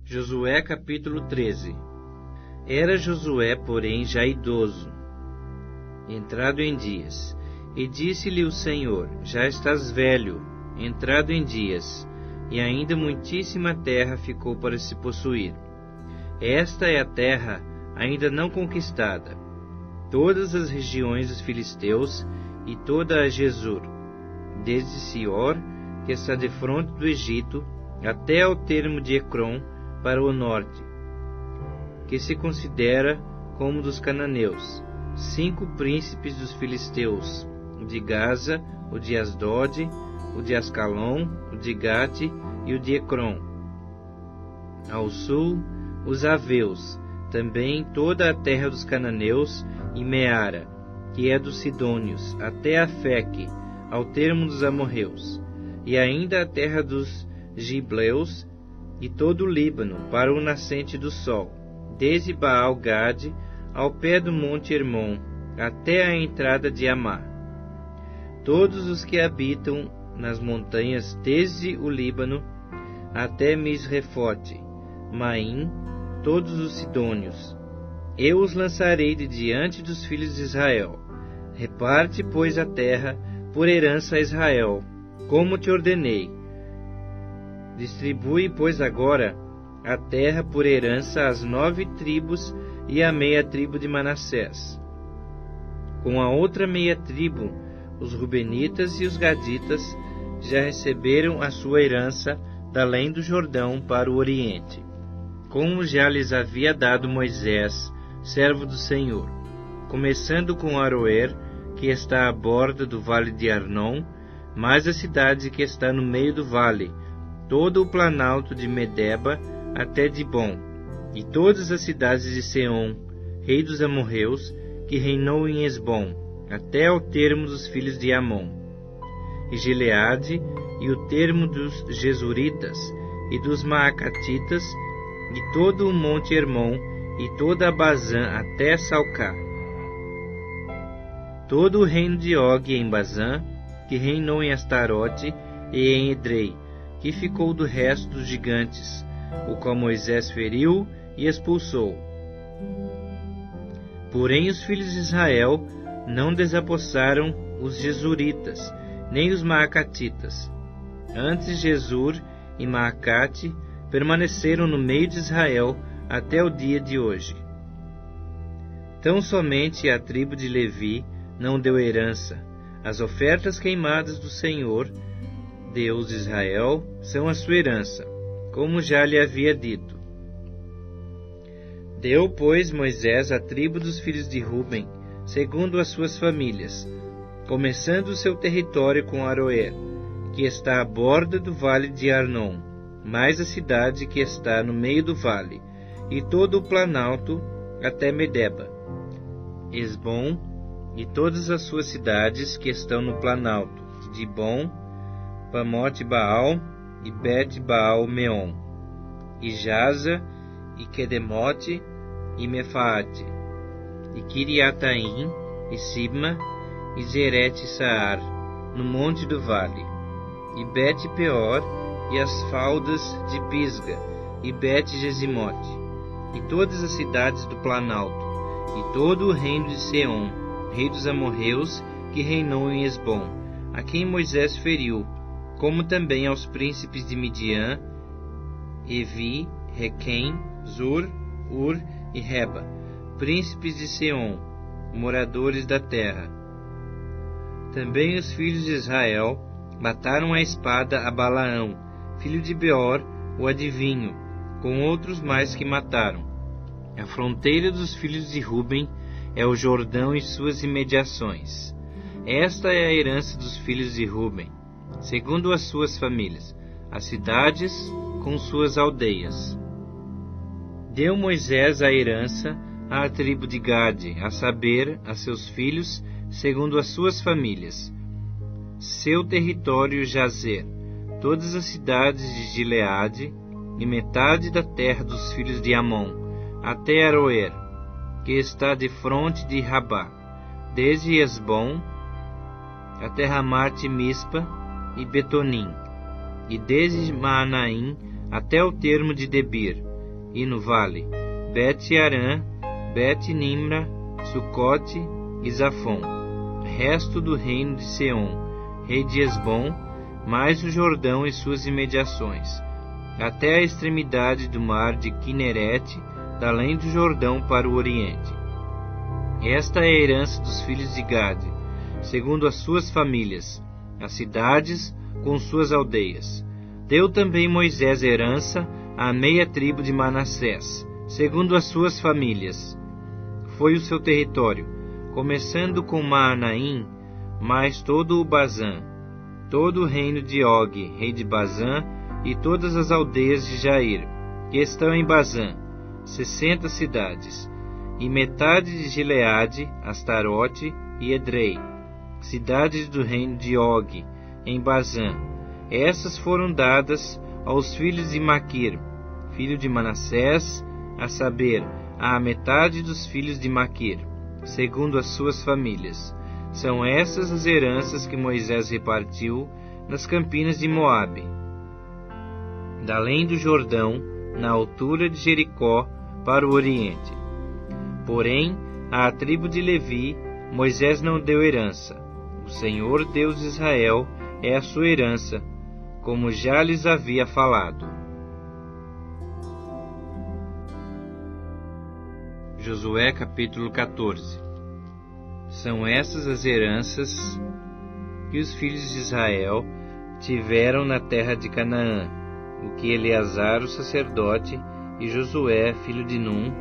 Josué capítulo 13. Era Josué, porém, já idoso, entrado em dias, e disse-lhe o Senhor: já estás velho, entrado em dias, e ainda muitíssima terra ficou para se possuir. Esta é a terra ainda não conquistada, todas as regiões dos filisteus e toda a Gesur, desde Sior, que está defronte do Egito, até ao termo de Ecrom, para o norte, que se considera como dos cananeus, 5 príncipes dos filisteus, o de Gaza, o de Asdod, o de Ascalon, o de Gate e o de Ecrom. Ao sul, os Aveus, também toda a terra dos cananeus, e Meara, que é dos Sidônios, até Afeque, ao termo dos amorreus, e ainda a terra dos Gibleus, e todo o Líbano, para o nascente do sol, desde Baal-Gade, ao pé do monte Hermon, até a entrada de Amá. Todos os que habitam nas montanhas, desde o Líbano até Misrefote, Maim, todos os sidônios. Eu os lançarei de diante dos filhos de Israel. Reparte, pois, a terra por herança a Israel, como te ordenei. Distribui, pois, agora a terra por herança às 9 tribos e à meia tribo de Manassés. Com a outra meia tribo, os Rubenitas e os Gaditas já receberam a sua herança da além do Jordão para o oriente, como já lhes havia dado Moisés, servo do Senhor, começando com Aroer, que está à borda do vale de Arnon, mais a cidade que está no meio do vale, todo o planalto de Medeba até Dibon, e todas as cidades de Seom, rei dos amorreus, que reinou em Esbom, até ao termo dos filhos de Amon, e Gileade, e o termo dos Jesuritas, e dos Maacatitas, e todo o monte Hermon, e toda a Bazã até Salcá. Todo o reino de Og em Bazã, que reinou em Astarote e em Edrei, que ficou do resto dos gigantes, o qual Moisés feriu e expulsou. Porém os filhos de Israel não desapossaram os Jesuritas, nem os Maacatitas. Antes Jesur e Maacate permaneceram no meio de Israel até o dia de hoje. Tão somente a tribo de Levi não deu herança. As ofertas queimadas do Senhor, Deus de Israel, são a sua herança, como já lhe havia dito. Deu, pois, Moisés a tribo dos filhos de Ruben, segundo as suas famílias, começando o seu território com Aroer, que está à borda do vale de Arnon, mais a cidade que está no meio do vale, e todo o planalto até Medeba, Esbom, e todas as suas cidades que estão no planalto, Dibon, Bamote Baal e Bet Baal Meon, e Jaza, e Quedemote, e Mefaate, e Kiriataim, e Sibma, e Zerete Saar, no monte do vale, e Bet Peor, e as faldas de Pisga, e Bet Gesimote, e todas as cidades do planalto, e todo o reino de Seom, rei dos amorreus, que reinou em Esbom, a quem Moisés feriu, como também aos príncipes de Midian, Evi, Requem, Zur, Ur e Reba, príncipes de Seom, moradores da terra. Também os filhos de Israel mataram a espada a Balaão, filho de Beor, o adivinho, com outros mais que mataram. A fronteira dos filhos de Ruben é o Jordão e suas imediações. Esta é a herança dos filhos de Ruben, segundo as suas famílias, as cidades com suas aldeias. Deu Moisés a herança à tribo de Gade, a saber, a seus filhos, segundo as suas famílias. Seu território Jazer, todas as cidades de Gileade, e metade da terra dos filhos de Amon, até Aroer, que está defronte de Rabá, desde Esbom até Ramate Mispa e Betonim, e desde Maanaim até o termo de Debir, e no vale, Bet-Arã, Bet-Nimra, Sucote e Zafon, resto do reino de Seom, rei de Hesbom, mais o Jordão e suas imediações, até a extremidade do mar de Quinerete, da além do Jordão para o oriente. Esta é a herança dos filhos de Gade, segundo as suas famílias, as cidades com suas aldeias. Deu também Moisés herança à meia tribo de Manassés, segundo as suas famílias. Foi o seu território, começando com Maanaim, mais todo o Bazã, todo o reino de Og, rei de Bazã, e todas as aldeias de Jair, que estão em Bazã, 60 cidades, e metade de Gileade, Astarote e Edrei, cidades do reino de Og, em Bazã. Essas foram dadas aos filhos de Maquir, filho de Manassés, a saber, à metade dos filhos de Maquir, segundo as suas famílias. São essas as heranças que Moisés repartiu nas campinas de Moabe, da além do Jordão, na altura de Jericó, para o oriente. Porém, à tribo de Levi, Moisés não deu herança. O Senhor Deus de Israel é a sua herança, como já lhes havia falado. Josué capítulo 14. São essas as heranças que os filhos de Israel tiveram na terra de Canaã, o que Eleazar, o sacerdote, e Josué, filho de Num,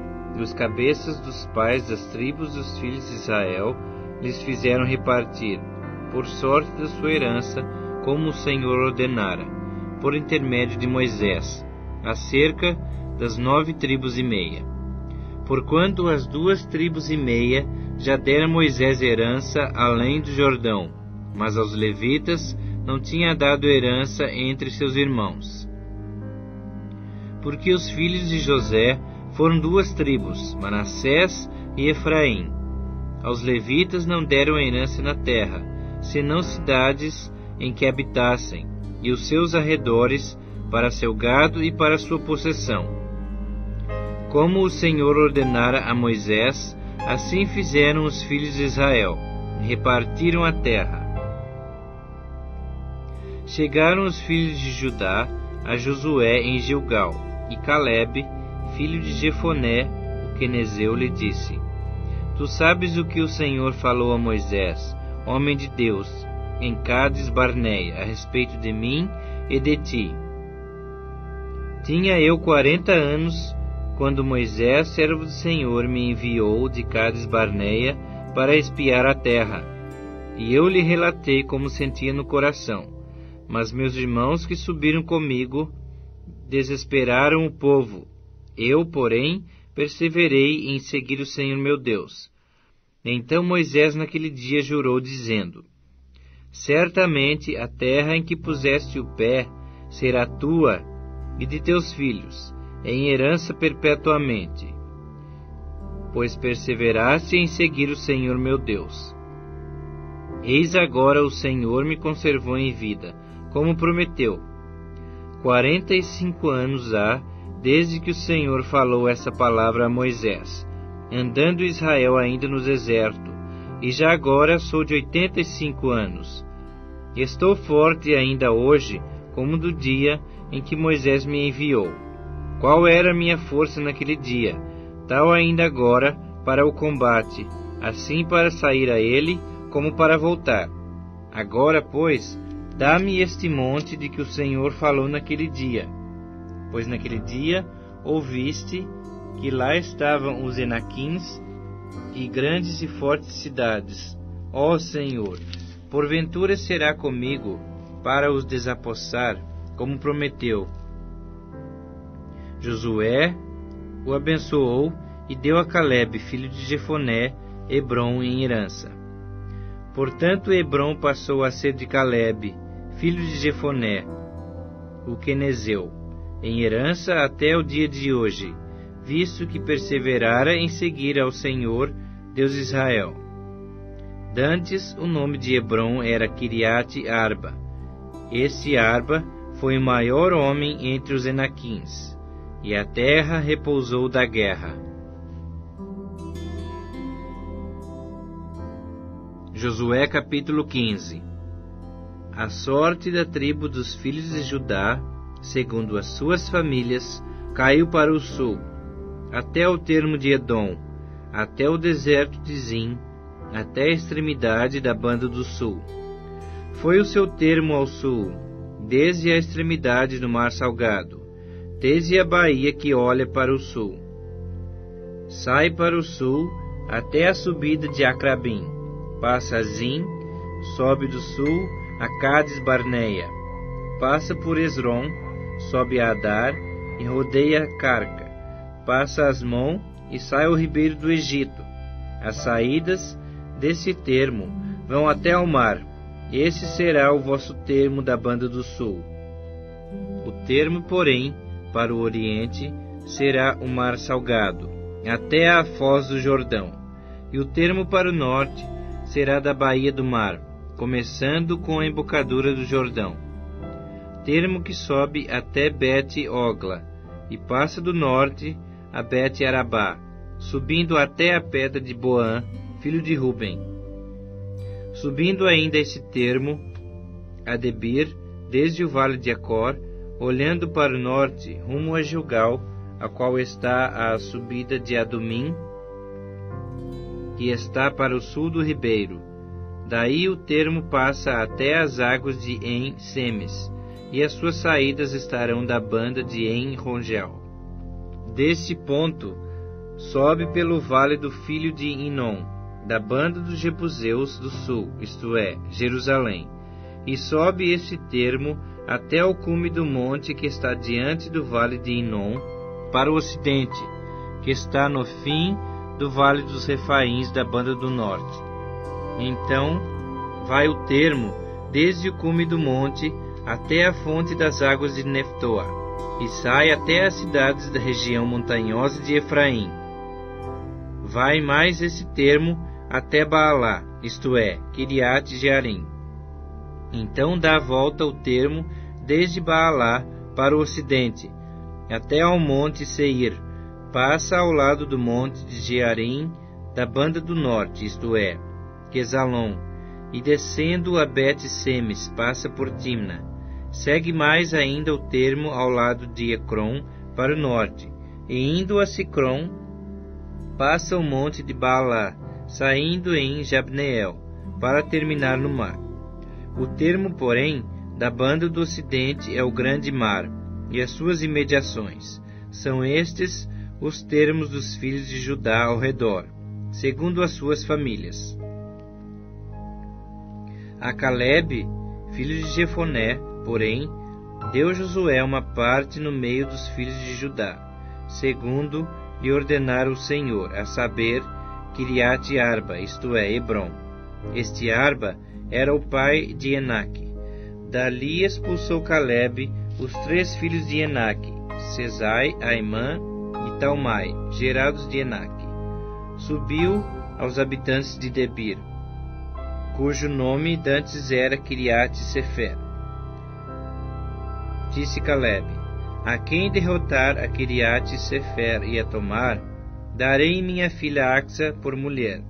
os cabeças dos pais das tribos dos filhos de Israel, lhes fizeram repartir, por sorte da sua herança, como o Senhor ordenara, por intermédio de Moisés, acerca das 9 tribos e meia. Porquanto as 2 tribos e meia já deram Moisés herança além do Jordão, mas aos levitas não tinha dado herança entre seus irmãos. Porque os filhos de José foram 2 tribos, Manassés e Efraim. Aos levitas não deram herança na terra, senão cidades em que habitassem, e os seus arredores, para seu gado e para sua possessão. Como o Senhor ordenara a Moisés, assim fizeram os filhos de Israel, repartiram a terra. Chegaram os filhos de Judá a Josué em Gilgal, e Calebe, filho de Jefoné, o quenezeu, lhe disse: Tu sabes o que o Senhor falou a Moisés, homem de Deus, em Cádiz Barneia, a respeito de mim e de ti. Tinha eu 40 anos, quando Moisés, servo do Senhor, me enviou de Cádiz Barneia para espiar a terra. E eu lhe relatei como sentia no coração. Mas meus irmãos que subiram comigo desesperaram o povo. Eu, porém, perseverei em seguir o Senhor meu Deus. Então Moisés naquele dia jurou, dizendo: Certamente a terra em que puseste o pé será tua e de teus filhos, em herança perpetuamente, pois perseveraste em seguir o Senhor meu Deus. Eis agora o Senhor me conservou em vida, como prometeu. 45 anos há desde que o Senhor falou essa palavra a Moisés, andando Israel ainda no deserto, e já agora sou de 85 anos. Estou forte ainda hoje, como do dia em que Moisés me enviou. Qual era a minha força naquele dia, tal ainda agora para o combate, assim para sair a ele, como para voltar. Agora, pois, dá-me este monte de que o Senhor falou naquele dia. Pois naquele dia ouviste que lá estavam os Enaquins e grandes e fortes cidades. Ó Senhor, porventura será comigo para os desapossar, como prometeu. Josué o abençoou e deu a Calebe, filho de Jefoné, Hebrom em herança. Portanto, Hebrom passou a ser de Calebe, filho de Jefoné, o quenezeu, em herança até o dia de hoje, visto que perseverara em seguir ao Senhor, Deus de Israel. Dantes, o nome de Hebrom era Kiriate Arba. Este Arba foi o maior homem entre os Enaquins, e a terra repousou da guerra. Josué capítulo 15. A sorte da tribo dos filhos de Judá, segundo as suas famílias, caiu para o sul, até o termo de Edom, até o deserto de Zim, até a extremidade da banda do sul. Foi o seu termo ao sul, desde a extremidade do mar salgado, desde a baía que olha para o sul. Sai para o sul até a subida de Acrabim, passa a Zim, sobe do sul a Cádiz Barneia, passa por Esrom, sobe a Adar e rodeia Carca, passa Asmon e sai ao ribeiro do Egito. As saídas desse termo vão até ao mar. Esse será o vosso termo da banda do sul. O termo, porém, para o oriente será o mar salgado, até a foz do Jordão. E o termo para o norte será da baía do mar, começando com a embocadura do Jordão. Termo que sobe até Bet-Ogla, e passa do norte a Bet-Arabá, subindo até a pedra de Boã, filho de Ruben. Subindo ainda esse termo, a Debir, desde o vale de Acor, olhando para o norte, rumo a Gilgal, a qual está a subida de Adumim, que está para o sul do ribeiro. Daí o termo passa até as águas de En-Semes, e as suas saídas estarão da banda de En-Rogel. Desse ponto, sobe pelo vale do filho de Inom, da banda dos Jebuseus do sul, isto é, Jerusalém, e sobe esse termo até o cume do monte que está diante do vale de Inom, para o ocidente, que está no fim do vale dos Refaíns da banda do norte. Então vai o termo desde o cume do monte até a fonte das águas de Neftoa, e sai até as cidades da região montanhosa de Efraim. Vai mais esse termo até Baalá, isto é, Kiriat Jearim. Então dá a volta o termo desde Baalá para o ocidente, até ao monte Seir, passa ao lado do monte de Jearim, da banda do norte, isto é, Quesalon, e descendo a Bet-Semes, passa por Timna. Segue mais ainda o termo ao lado de Ecrom, para o norte, e indo a Sicrom, passa o monte de Baalá, saindo em Jabneel, para terminar no mar. O termo, porém, da banda do ocidente é o grande mar, e as suas imediações. São estes os termos dos filhos de Judá ao redor, segundo as suas famílias. A Calebe, filho de Jefoné, porém, deu Josué uma parte no meio dos filhos de Judá, segundo lhe ordenara o Senhor, a saber, Kiriat Arba, isto é, Hebrom. Este Arba era o pai de Enaque. Dali expulsou Calebe os 3 filhos de Enaque, Sesai, Aimã e Talmai, gerados de Enaque. Subiu aos habitantes de Debir, cujo nome dantes era Kiriat Sefer. Disse Calebe: a quem derrotar a Kiriat Sefer e a tomar, darei minha filha Axa por mulher.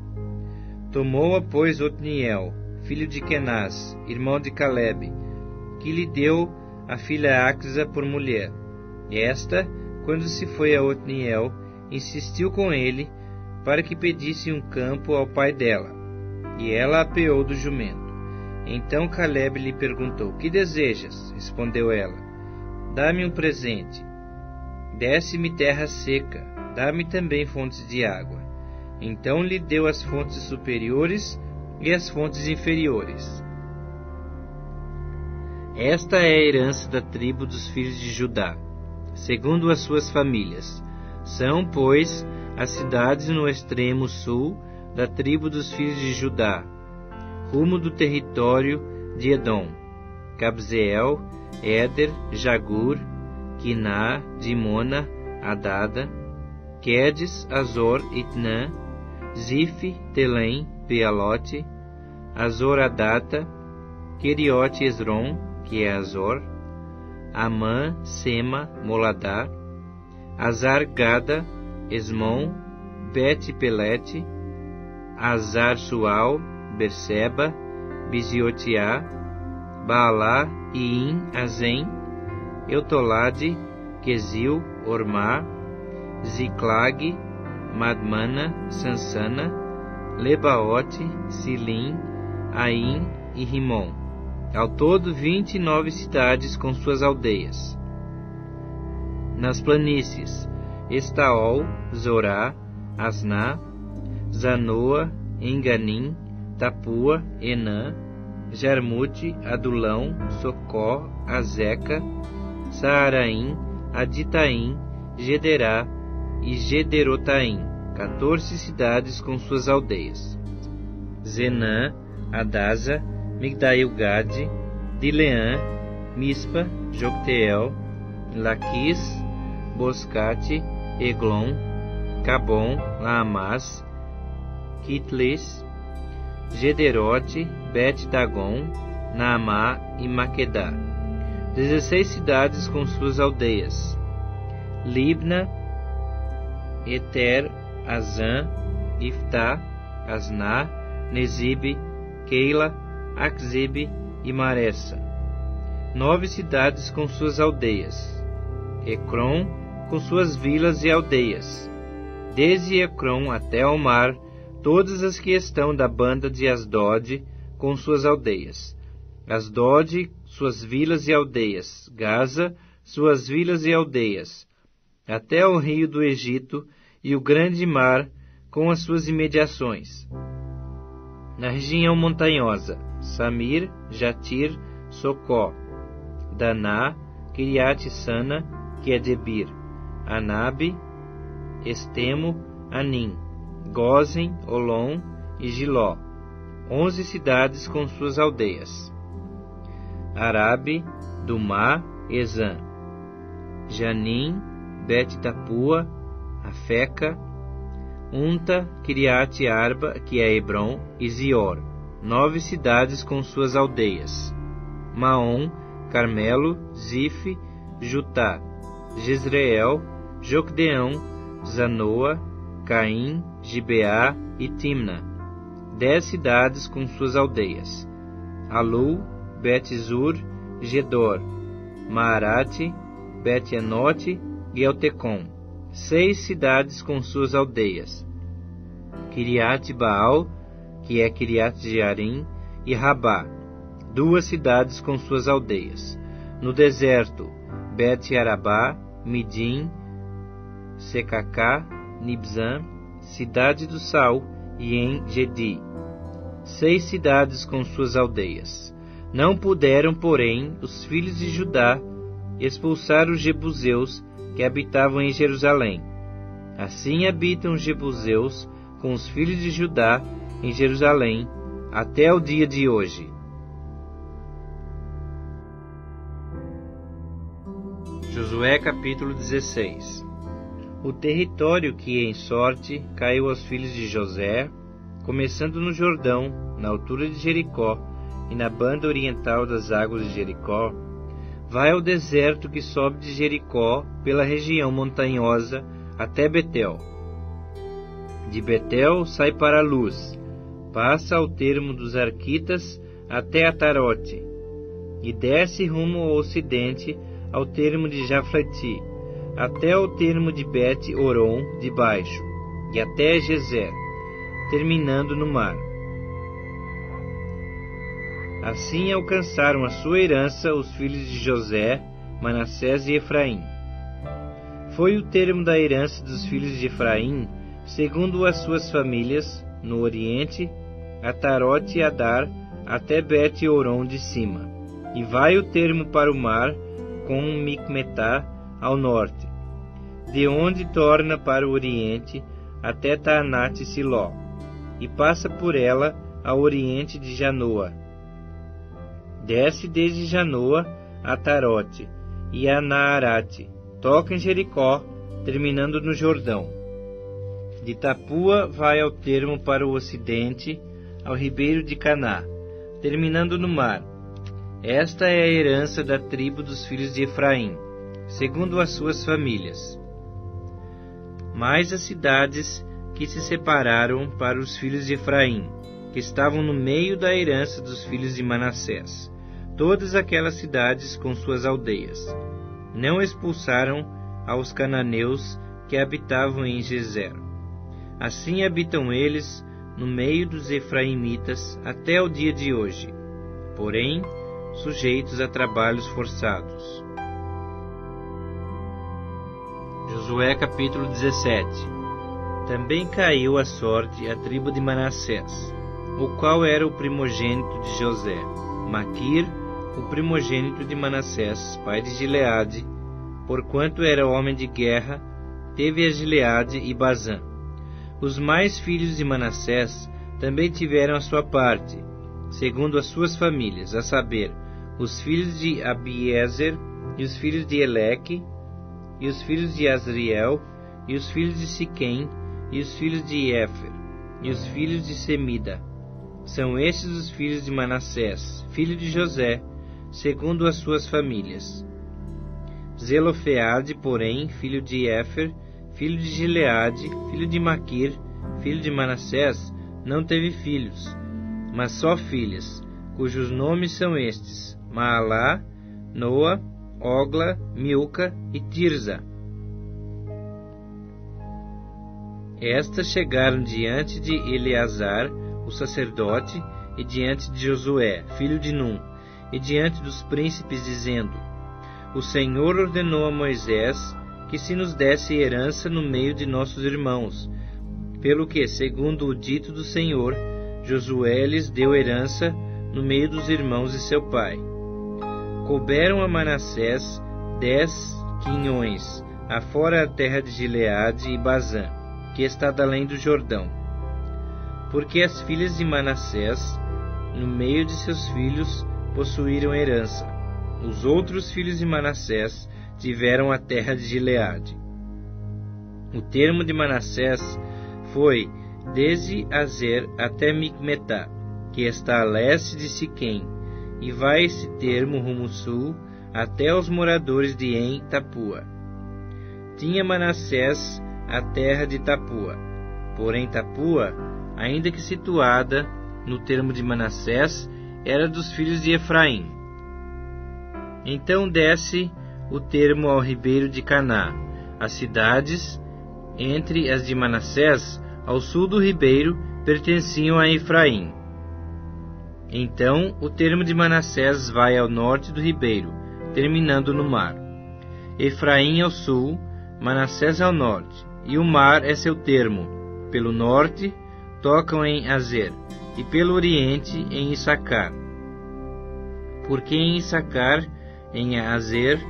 Tomou-a, pois, Otniel, filho de Kenaz, irmão de Calebe, que lhe deu a filha Axa por mulher. Esta, quando se foi a Otniel, insistiu com ele para que pedisse um campo ao pai dela, e ela apeou do jumento. Então Calebe lhe perguntou: que desejas? Respondeu ela: dá-me um presente. Desce-me terra seca, dá-me também fontes de água. Então lhe deu as fontes superiores e as fontes inferiores. Esta é a herança da tribo dos filhos de Judá, segundo as suas famílias. São, pois, as cidades no extremo sul da tribo dos filhos de Judá, rumo do território de Edom: Cabzeel, Éder, Jagur, Quiná, Dimona, Adada, Quedes, Azor, Itnã, Zif, Telém, Bealote, Azor Adata, Keriote Esrom, que é Azor, Amã, Sema, Moladá, Azar-Gada, Esmon, Bet-Pelete, Azar-Sual, Berseba, Biziotiá, Baalá, Iim, Azem, Eutolade, Quesil, Ormá, Ziclag, Madmana, Sansana, Lebaote, Silim, Aim e Rimon. Ao todo 29 cidades com suas aldeias. Nas planícies, Estaol, Zorá, Asná, Zanoa, Enganim, Tapua, Enã, Jarmute, Adulão, Socó, Azeca, Saaraim, Aditaim, Gederá e Gederotaim, 14 cidades com suas aldeias. Zenã, Adasa, Migdail-Gade, Dileã, Mispa, Jocteel, Laquis, Boscate, Eglon, Cabom, Laamás, Kitlis, Gederote, Bet-Dagon, Naamá e Maquedá. 16 cidades com suas aldeias. Libna, Eter, Azã, Iftá, Asná, Nezib, Keila, Aczib e Maressa. 9 cidades com suas aldeias. Ecrom, com suas vilas e aldeias. Desde Ecrom até ao mar, todas as que estão da banda de Asdod, com suas aldeias. Asdod, suas vilas e aldeias. Gaza, suas vilas e aldeias. Até o rio do Egito e o grande mar, com as suas imediações. Na região montanhosa, Samir, Jatir, Socó, Daná, Kiriat-Sana, que é Debir, Anabe, Estemo, Anim, Gozen, Olom e Giló. 11 cidades com suas aldeias. Arabe, Dumá, Ezã, Janim, Bet-Tapua, Afeca, Unta, Kiriat-Arba, que é Hebron, e Zior. 9 cidades com suas aldeias. Maom, Carmelo, Zif, Jutá, Jezreel, Jocdeão, Zanoa, Caim, Gibeá e Timna. 10 cidades com suas aldeias. Alu, Bet-Zur, Gedor, Maarate, Bet-Enote e Eltecom. 6 cidades com suas aldeias. Kiriat-Baal, que é Kiriat-Jearim, e Rabá. 2 cidades com suas aldeias. No deserto, Bet-Arabá, Midim, Secacá, Nibzã, cidade do Sal, e En-Gedi. 6 cidades com suas aldeias. Não puderam, porém, os filhos de Judá expulsar os jebuseus que habitavam em Jerusalém. Assim habitam os jebuseus com os filhos de Judá em Jerusalém até o dia de hoje. Josué capítulo 16. O território que em sorte caiu aos filhos de José, começando no Jordão, na altura de Jericó, e na banda oriental das águas de Jericó, vai ao deserto que sobe de Jericó pela região montanhosa até Betel. De Betel sai para Luz, passa ao termo dos Arquitas até Atarote, e desce rumo ao ocidente ao termo de Jafleti, até o termo de Bet-Oron de baixo, e até Gezer, terminando no mar. Assim alcançaram a sua herança os filhos de José, Manassés e Efraim. Foi o termo da herança dos filhos de Efraim, segundo as suas famílias, no oriente, Atarote e Adar, até Bet-Oron de cima. E vai o termo para o mar, com Micmetá ao norte, de onde torna para o oriente, até Taanate e Siló, e passa por ela ao oriente de Janoa. Desce desde Janoa a Tarote e a Naarate, toca em Jericó, terminando no Jordão. De Tapua vai ao termo para o ocidente, ao ribeiro de Caná, terminando no mar. Esta é a herança da tribo dos filhos de Efraim, segundo as suas famílias. mais as cidades que se separaram para os filhos de Efraim, que estavam no meio da herança dos filhos de Manassés, todas aquelas cidades com suas aldeias. Não expulsaram aos cananeus que habitavam em Gezer. Assim habitam eles no meio dos efraimitas até o dia de hoje, porém sujeitos a trabalhos forçados. Josué capítulo 17. Também caiu a sorte a tribo de Manassés, o qual era o primogênito de José. Maquir, o primogênito de Manassés, pai de Gileade, porquanto era homem de guerra, teve a Gileade e Bazã. Os mais filhos de Manassés também tiveram a sua parte, segundo as suas famílias, a saber, os filhos de Abiezer, e os filhos de Eleque, e os filhos de Azriel, e os filhos de Siquém, e os filhos de Éfer, e os filhos de Semida. São estes os filhos de Manassés, filho de José, segundo as suas famílias. Zelofeade, porém, filho de Éfer, filho de Gileade, filho de Maquir, filho de Manassés, não teve filhos, mas só filhas, cujos nomes são estes: Maalá, Noa, Ogla, Milca e Tirza. Estas chegaram diante de Eleazar, o sacerdote, e diante de Josué, filho de Num, e diante dos príncipes, dizendo: O Senhor ordenou a Moisés que se nos desse herança no meio de nossos irmãos, pelo que, segundo o dito do Senhor, Josué lhes deu herança no meio dos irmãos de seu pai. Couberam a Manassés 10 quinhões, afora a terra de Gileade e Bazã, que está além do Jordão. Porque as filhas de Manassés, no meio de seus filhos, possuíram herança. Os outros filhos de Manassés tiveram a terra de Gileade. O termo de Manassés foi desde Azer até Micmetá, que está a leste de Siquém, e vai esse termo rumo sul até os moradores de En-Tapua. Tinha Manassés a terra de Tapua, porém Tapua, ainda que situada no termo de Manassés, era dos filhos de Efraim. Então desce o termo ao ribeiro de Caná. As cidades, entre as de Manassés, ao sul do ribeiro, pertenciam a Efraim. Então o termo de Manassés vai ao norte do ribeiro, terminando no mar. Efraim ao sul, Manassés ao norte, e o mar é seu termo. Pelo norte, tocam em Azer, e pelo oriente, em Issacar. Porque em Issacar, em Azer,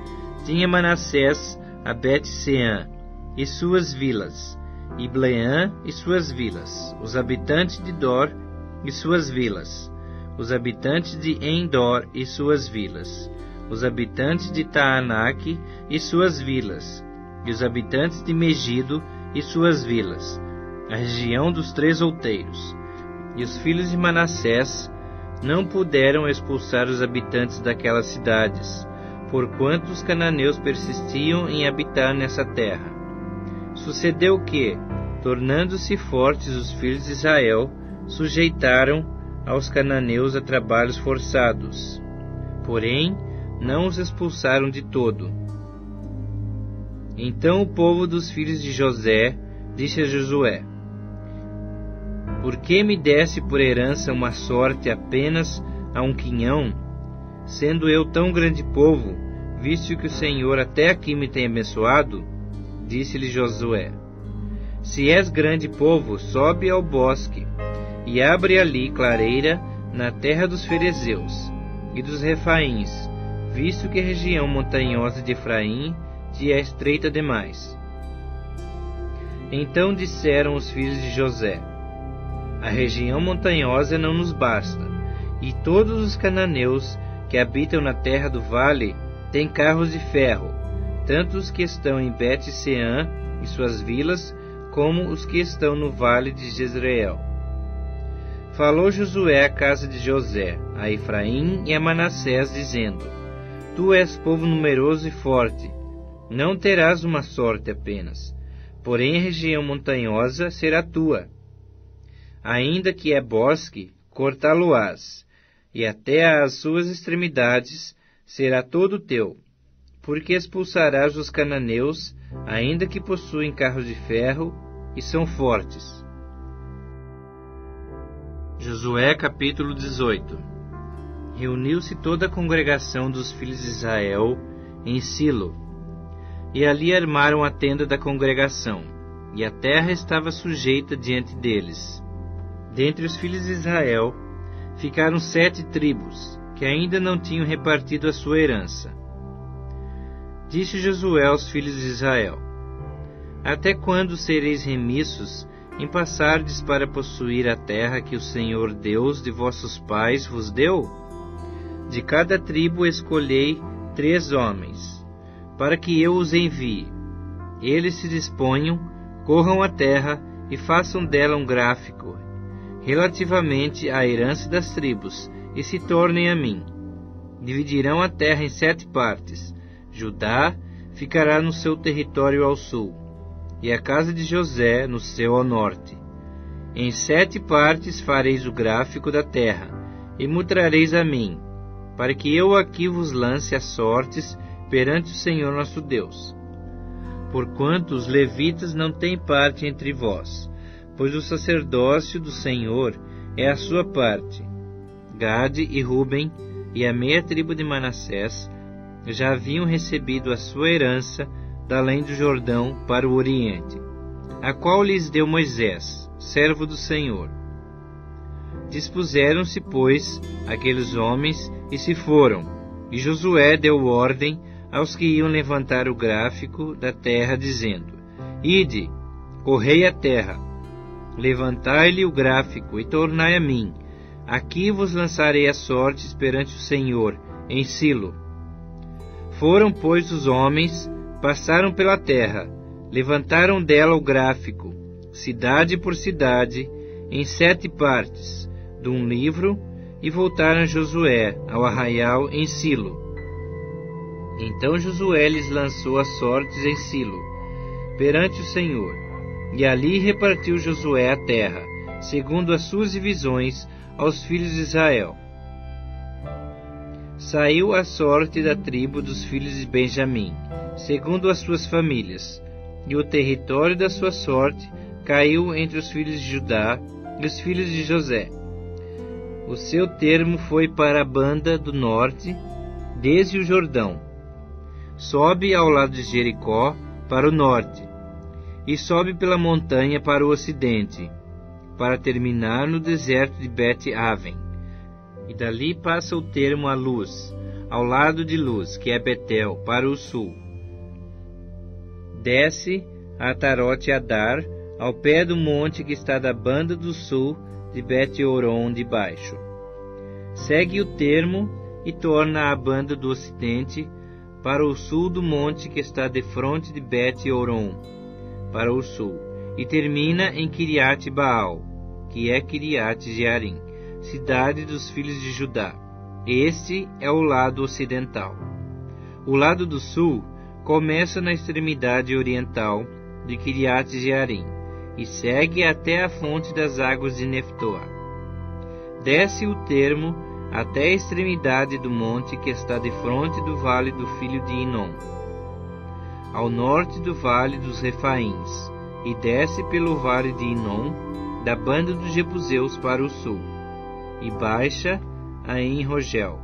tinha Manassés a Bet-Seã e suas vilas, e Bleã e suas vilas, os habitantes de Dor e suas vilas, os habitantes de Endor e suas vilas, os habitantes de Taanaque e suas vilas, e os habitantes de Megido e suas vilas, a região dos 3 outeiros. E os filhos de Manassés não puderam expulsar os habitantes daquelas cidades, porquanto os cananeus persistiam em habitar nessa terra. Sucedeu que, tornando-se fortes os filhos de Israel, sujeitaram aos cananeus a trabalhos forçados, porém não os expulsaram de todo. Então o povo dos filhos de José disse a Josué: Por que me desse por herança uma sorte apenas a um quinhão, sendo eu tão grande povo, visto que o Senhor até aqui me tem abençoado? Disse-lhe Josué: Se és grande povo, sobe ao bosque, e abre ali clareira na terra dos ferezeus e dos refaíns, visto que a região montanhosa de Efraim te é estreita demais. Então disseram os filhos de José: A região montanhosa não nos basta, e todos os cananeus que habitam na terra do vale têm carros de ferro, tanto os que estão em Bet-Seã e suas vilas, como os que estão no vale de Jezreel. Falou Josué à casa de José, a Efraim e a Manassés, dizendo: Tu és povo numeroso e forte, não terás uma sorte apenas, porém a região montanhosa será tua. Ainda que é bosque, cortá-lo-ás, e até às suas extremidades será todo teu, porque expulsarás os cananeus, ainda que possuem carros de ferro e são fortes. Josué capítulo 18. Reuniu-se toda a congregação dos filhos de Israel em Silo, e ali armaram a tenda da congregação, e a terra estava sujeita diante deles. Dentre os filhos de Israel ficaram 7 tribos, que ainda não tinham repartido a sua herança. Disse Josué aos filhos de Israel: Até quando sereis remissos em passardes para possuir a terra que o Senhor Deus de vossos pais vos deu? De cada tribo escolhei 3 homens, para que eu os envie. Eles se disponham, corram a terra e façam dela um gráfico, relativamente à herança das tribos, e se tornem a mim. Dividirão a terra em 7 partes. Judá ficará no seu território ao sul, e a casa de José no seu ao norte. Em 7 partes fareis o gráfico da terra, e mostrareis a mim, para que eu aqui vos lance as sortes perante o Senhor nosso Deus. Porquanto os levitas não têm parte entre vós, pois o sacerdócio do Senhor é a sua parte. Gade e Ruben e a meia tribo de Manassés já haviam recebido a sua herança da além do Jordão para o oriente, a qual lhes deu Moisés, servo do Senhor. Dispuseram-se, pois, aqueles homens e se foram, e Josué deu ordem aos que iam levantar o gráfico da terra, dizendo: Ide, correi a terra, levantai-lhe o gráfico e tornai a mim. Aqui vos lançarei as sortes perante o Senhor, em Silo. Foram, pois, os homens, passaram pela terra, levantaram dela o gráfico, cidade por cidade, em 7 partes, de um livro, e voltaram a Josué, ao arraial em Silo. Então Josué lhes lançou as sortes em Silo, perante o Senhor, e ali repartiu Josué a terra, segundo as suas divisões, aos filhos de Israel. Saiu a sorte da tribo dos filhos de Benjamim, segundo as suas famílias, e o território da sua sorte caiu entre os filhos de Judá e os filhos de José. O seu termo foi para a banda do norte, desde o Jordão. Sobe ao lado de Jericó para o norte, e sobe pela montanha para o ocidente, para terminar no deserto de Bet-Aven. E dali passa o termo a Luz, ao lado de Luz, que é Betel, para o sul. Desce a Atarote-Adar, ao pé do monte que está da banda do sul de Bet-Horon de baixo. Segue o termo e torna a banda do ocidente para o sul do monte que está defronte de Bet-Horon, para o sul, e termina em Kiriat-Baal, que é Kiriat-Jearim, cidade dos filhos de Judá. Este é o lado ocidental. O lado do sul começa na extremidade oriental de Kiriat-Jearim e segue até a fonte das águas de Neftoa. Desce o termo até a extremidade do monte que está defronte do vale do filho de Inom, ao norte do vale dos Refaíns, e desce pelo vale de Inom, da banda dos Jebuseus para o sul, e baixa a En-Rogel.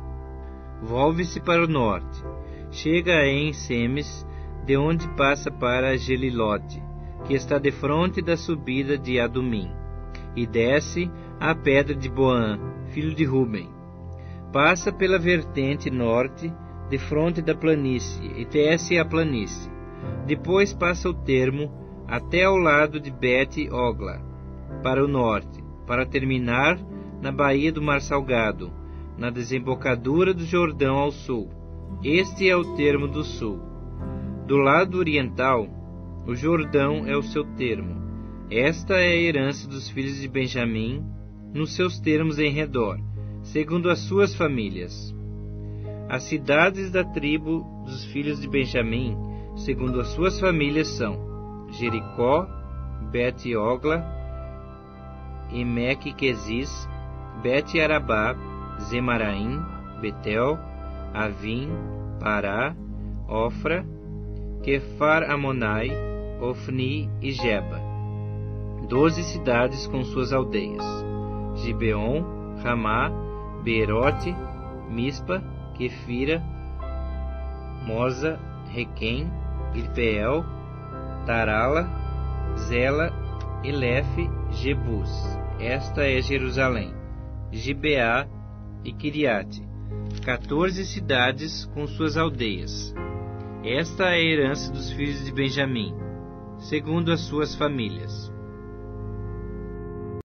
Volve-se para o norte, chega a En-Semes, de onde passa para Gelilote, que está defronte da subida de Adumim, e desce à pedra de Boã, filho de Ruben. Passa pela vertente norte, defronte da planície, e desce a planície. Depois passa o termo até ao lado de Bet-Ogla, para o norte, para terminar na baía do Mar Salgado, na desembocadura do Jordão ao sul. Este é o termo do sul. Do lado oriental, o Jordão é o seu termo. Esta é a herança dos filhos de Benjamim, nos seus termos em redor, segundo as suas famílias. As cidades da tribo dos filhos de Benjamim, segundo as suas famílias, são Jericó, Bet-Ogla, Emeque-Quezis, Bet-Arabá, Zemaraim, Betel, Avim, Pará, Ofra, Quefar-Amonai, Ofni e Geba. 12 cidades com suas aldeias: Gibeon, Ramá, Beerote, Mispa, Quefira, Moza, Requém, Irpeel, Tarala, Zela, Elefe, Jebus. Esta é Jerusalém. Gibeá e Quiriate, 14 cidades com suas aldeias. Esta é a herança dos filhos de Benjamim, segundo as suas famílias.